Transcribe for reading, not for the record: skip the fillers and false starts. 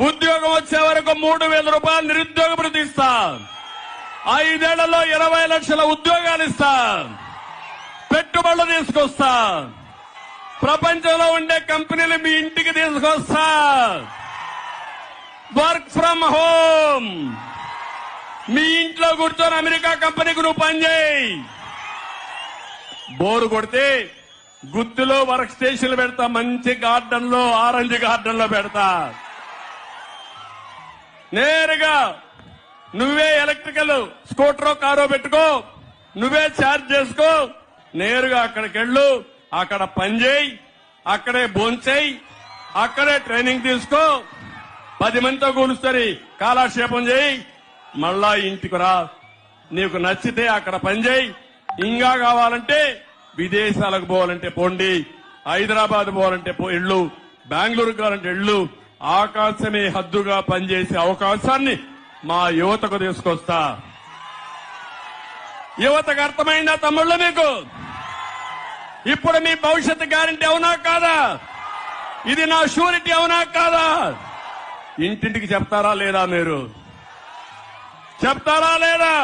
ఉద్యోగం వచ్చే వరకు 3,000 రూపాయలు నిరుద్యోగ భృతి ఇస్తా. 5 ఏళ్లలో 20 లక్షల ఉద్యోగాలు ఇస్తా. పెట్టుబడులు తీసుకొస్తా. ప్రపంచంలో ఉండే కంపెనీలు మీ ఇంటికి తీసుకొస్తా. Work from home. మీ ఇంట్లో కూర్చొని అమెరికా కంపెనీకి నువ్వు పనిచేయి. బోరు కొడితే గుత్తులో వర్క్ స్టేషన్లు పెడతా. మంచి గార్డెన్ లో, ఆరెంజ్ గార్డెన్ లో పెడతా. నేరుగా నువ్వే ఎలక్ట్రికల్ స్కూటరో కారో పెట్టుకో, నువ్వే ఛార్జ్ చేసుకో. నేరుగా అక్కడికి వెళ్ళు, అక్కడ పనిచేయి, అక్కడే భోంచేయి, అక్కడే ట్రైనింగ్ తీసుకో. 10 మందితో కూలుస్తుంది, కాలక్షేపం చేయి, మళ్ళా ఇంటికి రా. నీకు నచ్చితే అక్కడ పనిచేయి. ఇంకా కావాలంటే విదేశాలకు పోవాలంటే పోండి, హైదరాబాద్ పోవాలంటే ఇళ్ళు, బెంగళూరు కావాలంటే ఇళ్ళు. ఆకాశమే హద్దుగా పనిచేసే అవకాశాన్ని మా యువతకు తీసుకొస్తా. యువతకు అర్థమైందా తమ్ముళ్ళు మీకు? ఇప్పుడు మీ భవిష్యత్తు గ్యారంటీ అవునా కాదా? ఇది నా షూరిటీ అవునా కాదా? ఇంటింటికి చెప్తారా లేదా? మీరు చెప్తారా లేదా?